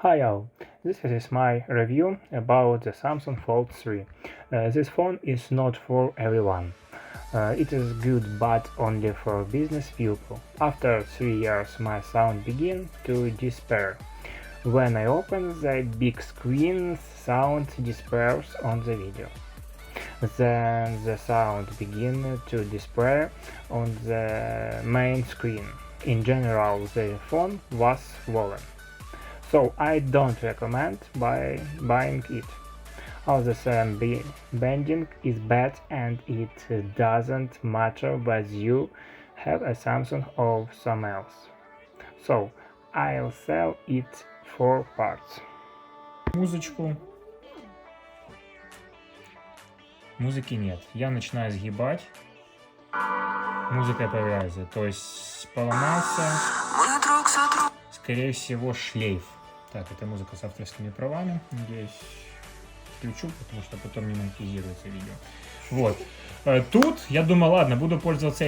Hi all, this is my review about the Samsung Fold 3. This phone is not for everyone. It is good but only for business people. After 3 years my sound began to despair. When I open the big screen, sound disappears on the video. Then the sound begin to despair on the main screen. In general, the phone was swollen. So I don't recommend buying it. All the same, bending is bad and it doesn't matter whether you have a Samsung or some else. So I'll sell it for parts. Музычку. Музыки нет. Я начинаю сгибать. Музыка появляется. То есть поломался, скорее всего, шлейф. Так, это музыка с авторскими правами. Надеюсь, включу, потому что потом не монетизируется видео. Вот. Тут я думаю, ладно, буду пользоваться